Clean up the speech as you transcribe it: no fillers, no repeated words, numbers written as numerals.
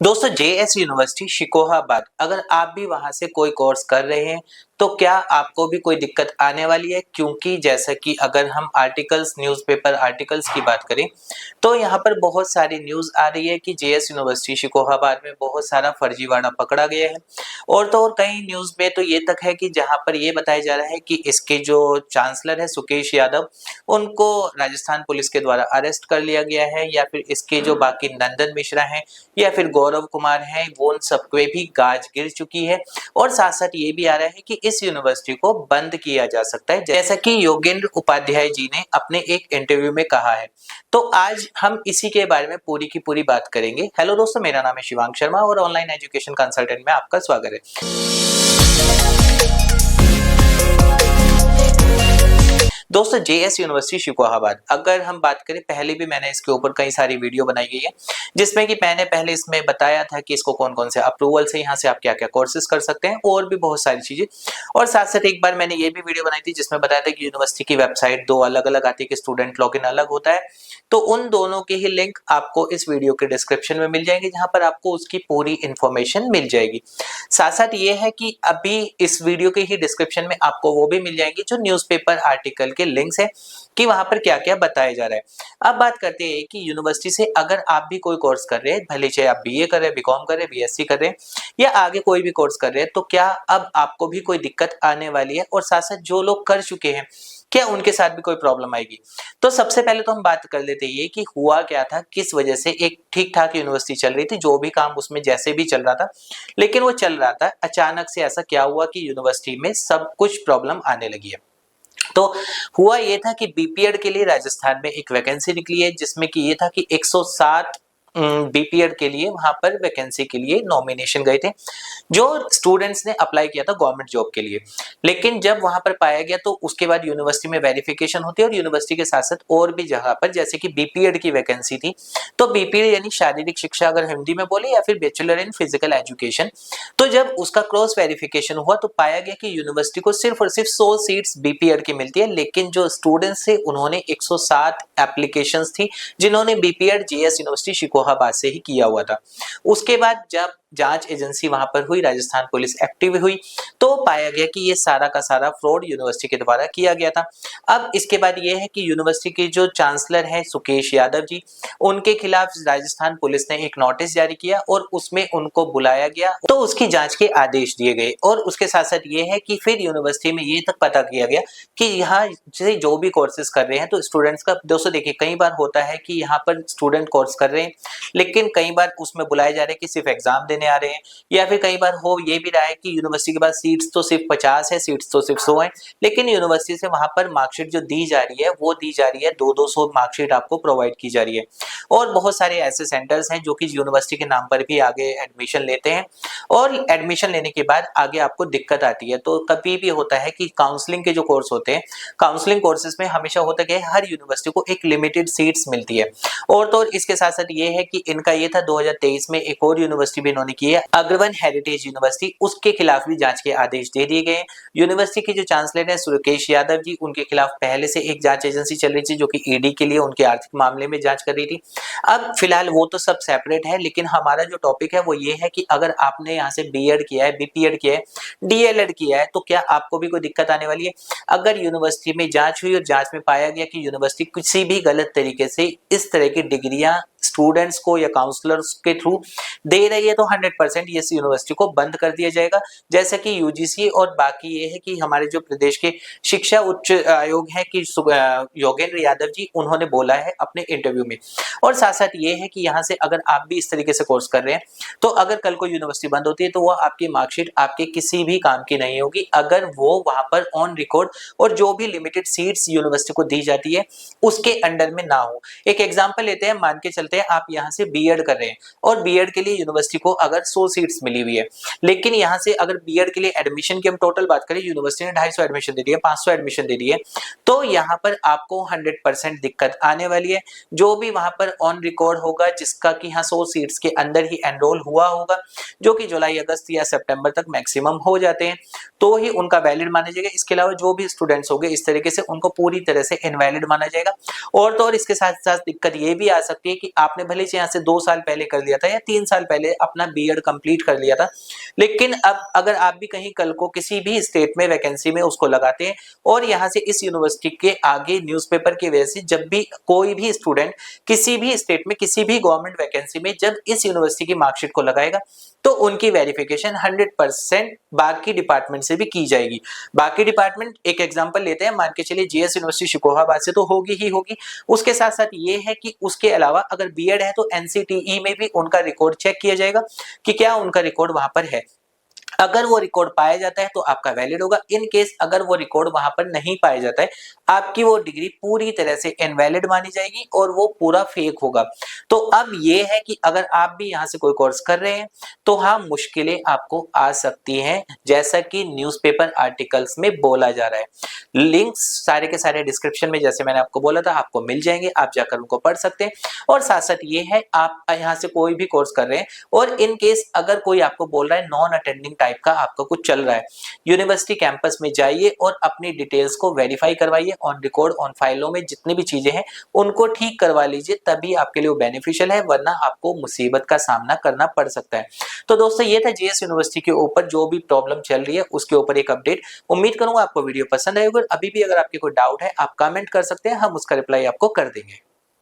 दोस्तों JS university Shikohabad, अगर आप भी वहां से कोई कोर्स कर रहे हैं तो क्या आपको भी कोई दिक्कत आने वाली है? क्योंकि जैसा कि अगर हम आर्टिकल्स न्यूज़पेपर आर्टिकल्स की बात करें तो यहाँ पर बहुत सारी न्यूज़ आ रही है कि जेएस यूनिवर्सिटी शिकोहाबाद में बहुत सारा फर्जीवाड़ा पकड़ा गया है। और तो और कई न्यूज़ में तो ये तक है कि जहाँ पर ये बताया जा रहा है कि इसके जो चांसलर है सुकेश यादव, उनको राजस्थान पुलिस के द्वारा अरेस्ट कर लिया गया है, या फिर इसके जो बाकी नंदन मिश्रा हैं या फिर गौरव कुमार हैं, वो उन सबके भी गाज गिर चुकी है। और साथ साथ ये भी आ रहा है कि इस यूनिवर्सिटी को बंद किया जा सकता है, जैसा कि योगेंद्र उपाध्याय जी ने अपने एक इंटरव्यू में कहा है। तो आज हम इसी के बारे में पूरी की पूरी बात करेंगे। हेलो दोस्तों, मेरा नाम है शिवांग शर्मा और ऑनलाइन एजुकेशन कंसल्टेंट में आपका स्वागत है। दोस्तों जेएस यूनिवर्सिटी शिकोहाबाद, अगर हम बात करें, पहले भी मैंने इसके ऊपर कई सारी वीडियो बनाई गई है जिसमें कि मैंने पहले इसमें बताया था कि इसको कौन कौन से अप्रूवल से यहाँ से आप क्या क्या कोर्सेज कर सकते हैं और भी बहुत सारी चीजें। और साथ साथ एक बार मैंने ये भी वीडियो बनाई थी जिसमें बताया था कि यूनिवर्सिटी की वेबसाइट दो अलग अलग आती है कि स्टूडेंट लॉगिन अलग होता है। तो उन दोनों के ही लिंक आपको इस वीडियो के डिस्क्रिप्शन में मिल जाएंगे, जहां पर आपको उसकी पूरी इंफॉर्मेशन मिल जाएगी। साथ साथ ये है कि अभी इस वीडियो के ही डिस्क्रिप्शन में आपको वो भी मिल जाएंगे जो न्यूज़पेपर आर्टिकल के लिंक्स है कि वहां पर क्या क्या बताया जा रहा है। अब बात करते हैं कि यूनिवर्सिटी से अगर आप भी कोई कोर्स कर रहे हैं, भले चाहे आप बीए कर रहे हैं, बीकॉम कर रहे हैं, बीएससी कर रहे हैं या आगे कोई भी कोर्स कर रहे हैं, तो क्या अब आपको भी कोई दिक्कत आने वाली है? और साथ साथ जो लोग कर चुके हैं, क्या उनके साथ भी कोई प्रॉब्लम आएगी? तो सबसे पहले तो हम बात कर लेते हैं ये कि हुआ क्या था, किस वजह से एक ठीक ठाक यूनिवर्सिटी चल रही थी, जो भी काम उसमें जैसे भी चल रहा था, लेकिन वो चल रहा था, अचानक से ऐसा क्या हुआ कि यूनिवर्सिटी में सब कुछ प्रॉब्लम आने लगी है। तो हुआ ये था कि बीपीएड के लिए राजस्थान में एक वैकेंसी निकली है, जिसमें कि ये था कि 107 बीपीएड के लिए वहां पर वैकेंसी के लिए नॉमिनेशन गए थे, जो स्टूडेंट्स ने अप्लाई किया था गवर्नमेंट जॉब के लिए। लेकिन जब वहां पर पाया गया तो उसके बाद यूनिवर्सिटी में वेरिफिकेशन होती है, और यूनिवर्सिटी के साथ साथ और भी जगह पर, जैसे कि बीपीएड की वैकेंसी थी, तो बीपीएड यानी शारीरिक शिक्षा अगर हिंदी में बोले, या फिर बैचलर इन फिजिकल एजुकेशन। तो जब उसका क्रॉस वेरिफिकेशन हुआ तो पाया गया कि यूनिवर्सिटी को सिर्फ और सिर्फ 100 सीट्स बीपीएड की मिलती है, लेकिन जो स्टूडेंट्स थे उन्होंने 107 एप्लीकेशंस थी जिन्होंने बीपीएड जेएस यूनिवर्सिटी शिकोहाबाद से ही किया हुआ था। उसके बाद जब जांच एजेंसी वहां पर हुई, राजस्थान पुलिस एक्टिव हुई, तो पाया गया कि ये सारा का सारा फ्रॉड यूनिवर्सिटी के द्वारा किया गया था। अब इसके बाद ये है कि यूनिवर्सिटी के जो चांसलर है सुकेश यादव जी, उनके खिलाफ राजस्थान पुलिस ने एक नोटिस जारी किया और उसमें उनको बुलाया गया, तो उसकी जांच के आदेश दिए गए। और उसके साथ साथ ये है कि फिर यूनिवर्सिटी में ये तक पता किया गया कि यहाँ से जो भी कोर्सेज कर रहे हैं, तो स्टूडेंट्स का दोस्तों देखिए, कई बार होता है कि यहाँ पर स्टूडेंट कोर्स कर रहे हैं, लेकिन कई बार उसमें बुलाए जा रहे हैं कि सिर्फ एग्जाम देने आ रहे हैं, या फिर कई बार हो ये भी रहा है कि यूनिवर्सिटी के पास सीट्स तो सिर्फ 50 है, सीट्स तो सिर्फ 100 है, लेकिन यूनिवर्सिटी से वहां पर मार्कशीट जो दी जा रही है वो दी जा रही है 200 मार्कशीट आपको प्रोवाइड की जा रही है। और बहुत सारे ऐसे सेंटर्स हैं जो कि यूनिवर्सिटी के नाम पर भी आगे एडमिशन लेते हैं, और एडमिशन लेने के बाद आगे आपको दिक्कत आती है। तो कभी भी होता है कि काउंसलिंग के जो कोर्स होते हैं, काउंसलिंग कोर्सेज में हमेशा होता है हर यूनिवर्सिटी को एक लिमिटेड सीट्स मिलती है। और तो इसके साथ साथ ये है कि इनका ये था 2023 में एक और यूनिवर्सिटी भी इन्होंने की है, अग्रवन हेरिटेज यूनिवर्सिटी, उसके खिलाफ भी जांच के आदेश दे दिए गए। यूनिवर्सिटी के जो चांसलर है सुकेश यादव जी, उनके खिलाफ पहले से एक जांच एजेंसी चल रही थी जो कि ईडी के लिए उनके आर्थिक मामले में जांच कर रही थी। अब फिलहाल वो तो सब सेपरेट है, लेकिन हमारा जो टॉपिक है वो ये है कि अगर आपने यहाँ से बीएड किया है, बीपीएड किया है, डीएलएड किया है, तो क्या आपको भी कोई दिक्कत आने वाली है? अगर यूनिवर्सिटी में जांच हुई और जांच में पाया गया कि यूनिवर्सिटी किसी भी गलत तरीके से इस तरह की डिग्रियां स्टूडेंट्स को या काउंसलर्स के थ्रू दे रही है, तो 100% इस यूनिवर्सिटी को बंद कर दिया जाएगा। जैसे कि यूजीसी, और बाकी ये है कि हमारे जो प्रदेश के शिक्षा उच्च आयोग है कि योगेंद्र यादव जी, उन्होंने बोला है अपने इंटरव्यू में। और साथ साथ ये है कि यहाँ से अगर आप भी इस तरीके से कोर्स कर रहे हैं, तो अगर कल को यूनिवर्सिटी बंद होती है तो वो आपकी मार्कशीट आपके किसी भी काम की नहीं होगी, अगर वो वहां पर ऑन रिकॉर्ड और जो भी लिमिटेड सीट्स यूनिवर्सिटी को दी जाती है उसके अंडर में ना हो। एक एग्जांपल लेते हैं, मान के चलते हैं आप यहाँ से बीएड कर रहे हैं और बीएड के लिए यूनिवर्सिटी को अगर 100 सीट्स मिली हुई है, लेकिन यहाँ से अगर बीएड के लिए एडमिशन की हम टोटल बात करें, यूनिवर्सिटी ने 250 एडमिशन दे दी है, 500 एडमिशन दे दी है, तो यहाँ पर आपको 100% दिक्कत आने वाली है। जो भी वहां पर ऑन रिकॉर्ड होगा, जिसका कि यहाँ 100 सीट्स के अंदर ही एनरोल हुआ होगा, जो कि जुलाई अगस्त या सितंबर तक मैक्सिमम हो जाते हैं, तो ही उनका वैलिड माना जाएगा। इसके अलावा जो भी स्टूडेंट्स होंगे इस तरीके से, उनको पूरी तरह से इनवैलिड माना जाएगा। और तो और इसके साथ साथ दिक्कत ये भी आ सकती है कि आपने भले से यहाँ से 2 साल पहले कर लिया था या 3 साल पहले अपना बीएड कंप्लीट कर लिया था, लेकिन अब अगर आप भी कहीं कल को किसी भी स्टेट में वैकेंसी में उसको लगाते हैं और यहाँ से इस यूनिवर्सिटी के आगे न्यूज़पेपर की वजह से जब भी कोई भी स्टूडेंट किसी भी स्टेट में किसी भी गवर्नमेंट वैकेंसी में जब इस यूनिवर्सिटी की मार्कशीट को लगाएगा तो उनकी वेरिफिकेशन 100% बाकी डिपार्टमेंट से भी की जाएगी। बाकी डिपार्टमेंट, एक एग्जांपल लेते हैं, मान के चलिए जीएस यूनिवर्सिटी शिकोहाबाद से तो होगी ही होगी, उसके साथ साथ ये है कि उसके अलावा अगर बीएड है तो एनसीटीई में भी उनका रिकॉर्ड चेक किया जाएगा कि क्या उनका रिकॉर्ड वहां पर है। अगर वो रिकॉर्ड पाया जाता है तो आपका वैलिड होगा। इन केस अगर वो रिकॉर्ड वहां पर नहीं पाया जाता है, आपकी वो डिग्री पूरी तरह से इनवैलिड मानी जाएगी और वो पूरा फेक होगा। तो अब ये है कि अगर आप भी यहाँ से कोई कोर्स कर रहे हैं तो हाँ, मुश्किलें आपको आ सकती हैं, जैसा कि न्यूज़पेपर आर्टिकल्स में बोला जा रहा है। लिंक्स सारे के सारे डिस्क्रिप्शन में, जैसे मैंने आपको बोला था, आपको मिल जाएंगे, आप जाकर उनको पढ़ सकते हैं। और साथ साथ ये है, आप यहाँ से कोई भी कोर्स कर रहे हैं और इन केस अगर कोई आपको बोल रहा है नॉन अटेंडिंग टाइप का आपका कुछ चल रहा है, यूनिवर्सिटी कैंपस में जाइए और अपनी डिटेल्स को वेरीफाई करवाइए, ऑन रिकॉर्ड ऑन फाइलों में जितनी भी चीजें हैं उनको ठीक करवा लीजिए, तभी आपके लिए वो बेनिफिशियल है, वरना आपको मुसीबत का सामना करना पड़ सकता है। तो दोस्तों, ये था जीएस यूनिवर्सिटी के ऊपर जो भी प्रॉब्लम चल रही है उसके ऊपर एक अपडेट। उम्मीद करूंगा आपको वीडियो पसंद आएगा। अभी भी अगर आपके कोई डाउट है आप कमेंट कर सकते हैं, हम उसका रिप्लाई आपको कर देंगे।